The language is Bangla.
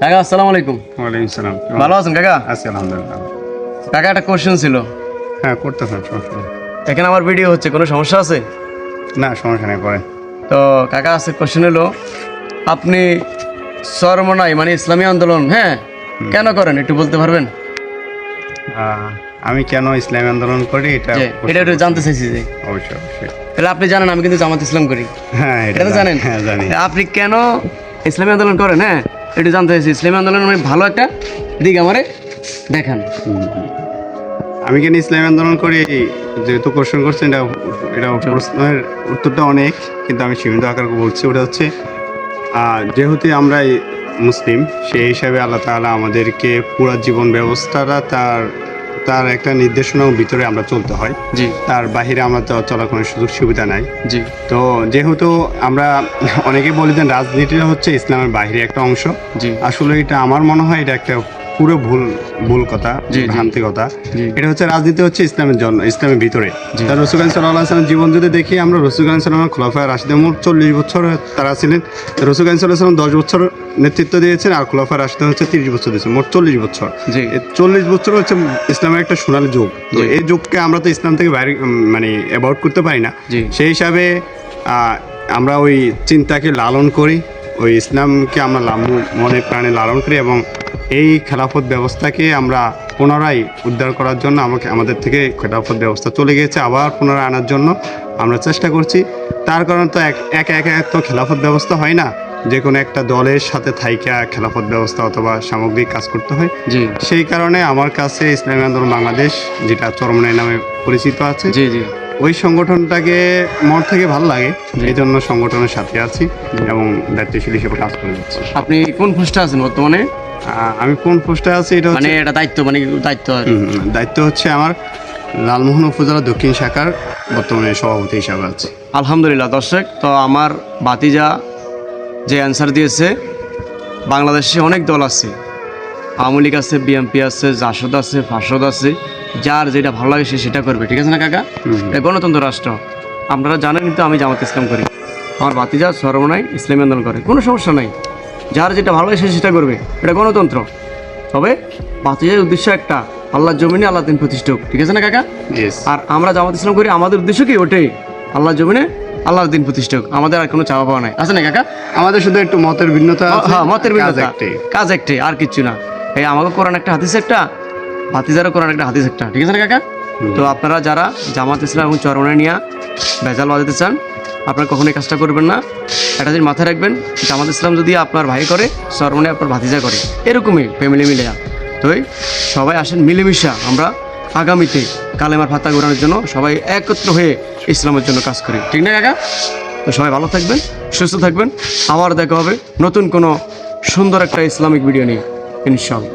কাকা আসসালামু আলাইকুম। ওয়ালাইকুম সালাম। ভালো আছেন কাকা? আছি আলহামদুলিল্লাহ। কাকা একটা কোশ্চেন ছিল। হ্যাঁ, করতেছেন, সমস্যা নেই। এখানে আমার ভিডিও হচ্ছে, কোনো সমস্যা আছে? না, সমস্যা নেই, করেন। তো কাকা আছে কোশ্চেন হলো, আপনি চরমনাই মানে ইসলামী আন্দোলন কেন করেন একটু বলতে পারবেন? আমি কেন ইসলামী আন্দোলন করি এটা এটা একটু জানতে চাইছি যে। অবশ্যই অবশ্যই। তাহলে আপনি জানেন আমি কিন্তু জামাত ইসলাম করি। হ্যাঁ, এটা তো জানেন। হ্যাঁ, জানি। আপনি কেন ইসলামী আন্দোলন করেন একটু জানতে চাইছি। ইসলামী আন্দোলন মানে ভালো একটা দিক আমারে দেখান। আমি কেন ইসলামী আন্দোলন করি, যেহেতু কোশ্চেন করছেন, এটা প্রশ্নের উত্তরটা অনেক, কিন্তু আমি সীমিত আকারে বলছি। ওটা হচ্ছে যেহেতু আমরা মুসলিম, সেই হিসাবে আল্লাহ তাআলা আমাদেরকে পুরো জীবন ব্যবস্থাটা তার একটা নির্দেশনার ভিতরে আমরা চলতে হয়। জি। তার বাহিরে আমরা তো চলার কোনো সুযোগ সুবিধা নাই। জি। তো যেহেতু আমরা অনেকেই বলি যে রাজনীতিটা হচ্ছে ইসলামের বাহিরে একটা অংশ, জি। আসলে এটা আমার মনে হয় এটা একটা পুরো ভুল কথা, ভ্রান্তি কথা। এটা হচ্ছে রাজনীতি হচ্ছে ইসলামের জন্য, ইসলামের ভিতরে। তার রাসূল সাল্লাল্লাহু আলাইহি ওয়াসাল্লামের জীবন যদি দেখি আমরা, রাসূল সাল্লাল্লাহু আলাইহি ওয়াসাল্লাম খোলাফায়ে রাশিদিন মোট 40 বছর তারা ছিলেন। রাসূল সাল্লাল্লাহু আলাইহি ওয়াসাল্লাম 10 বছর নেতৃত্ব দিয়েছেন, আর খোলাফায়ে রাশিদিন হচ্ছে 30 বছর দিয়েছেন, মোট 40 বছর। এই 40 বছর হচ্ছে ইসলামের একটা সোনালী যুগ। তো এই যুগকে আমরা তো ইসলাম থেকে বাইরে মানে অ্যাভয়েড করতে পারি না। সেই হিসাবে আমরা ওই চিন্তাকে লালন করি, ওই ইসলামকে আমরা মনে প্রাণে লালন করি, এবং এই খেলাফত ব্যবস্থাকে আমরা পুনরায় উদ্ধার করার জন্য আমাদের থেকে খেলাফত ব্যবস্থা চলে গেছে, আবার পুনরায় আনার জন্য আমরা চেষ্টা করছি। তার কারণে তো একা তো খেলাফত ব্যবস্থা হয় না, যে কোনো একটা দলের সাথে থাইকা খেলাফত ব্যবস্থা অথবা সামগ্রিক কাজ করতে হয়। সেই কারণে আমার কাছে ইসলামী আন্দোলন বাংলাদেশ, যেটা চরমনাই নামে পরিচিত আছে, ওই সংগঠনটাকে মন থেকে ভালো লাগে, এই জন্য সংগঠনের সাথে আছি এবং দায়িত্বশীল হিসেবে কাজ করে যাচ্ছি। আপনি কোন পোস্টে আছেন বর্তমানে? আমি কোন পোস্টে আছি, এটা মানে এটা দায়িত্ব হচ্ছে আমার লালমোহন উপজেলা দক্ষিণ শাখার বর্তমানে সভাপতি হিসাবে আছে। আলহামদুলিল্লাহ। দর্শক, তো আমার ভাতিজা যে অ্যান্সার দিয়েছে, বাংলাদেশে অনেক দল আছে, আওয়ামী লীগ আছে, বিএনপি আছে, জাসদ আছে, ফাসদ আছে, যার যেটা ভালো লাগে সে সেটা করবে, ঠিক আছে না কাকা? এটা গণতন্ত্র রাষ্ট্র, আপনারা জানেন। কিন্তু আমি জামাত ইসলাম করি, আমার ভাতিজা চরমনাই ইসলামী আন্দোলন করে, কোনো সমস্যা নাই। যার যেটা ভালো লাগে সে সেটা করবে, এটা গণতন্ত্র। তবে ভাতিজার উদ্দেশ্য একটা, আল্লাহর জমিনে আল্লাহ দিন প্রতিষ্ঠা হোক, ঠিক আছে না কাকা? আর আমরা জামাত ইসলাম করি, আমাদের উদ্দেশ্য কি ওটাই, আল্লাহর জমিনে আল্লাহর দিন প্রতিষ্ঠা হোক। আমাদের আর কোনো চাওয়া পাওয়া নাই, আছে না কাকা? আমাদের শুধু একটু মতের ভিন্নতা। হ্যাঁ, মতের ভিন্নতা, কাজ একটাই, আর কিচ্ছু না। এই আমাকে কোরআন একটা হাদিস একটা, ভাতিজারও কোরআন একটা হাদিস একটা, ঠিক আছে না কাকা? তো আপনারা যারা জামাত ইসলাম এবং চরমনাই নিয়ে ভেজাল বাজাতে চান, আপনারা কখনোই কাজটা করবেন না। একটা জিনিস মাথায় রাখবেন, জামাত ইসলাম যদি আপনার ভাই করে, চরমনাই আপনার ভাতিজা করে, এরকমই ফ্যামিলি মিলে। তো সবাই আসেন, মিলেমিশা আমরা আগামীতে কালেমার ফাতা ঘোরানোর জন্য সবাই একত্র হয়ে ইসলামের জন্য কাজ করি, ঠিক না কাকা? তো সবাই ভালো থাকবেন, সুস্থ থাকবেন। আবার দেখা হবে নতুন কোনো সুন্দর একটা ইসলামিক ভিডিও নিয়ে, ইনশাআল্লাহ।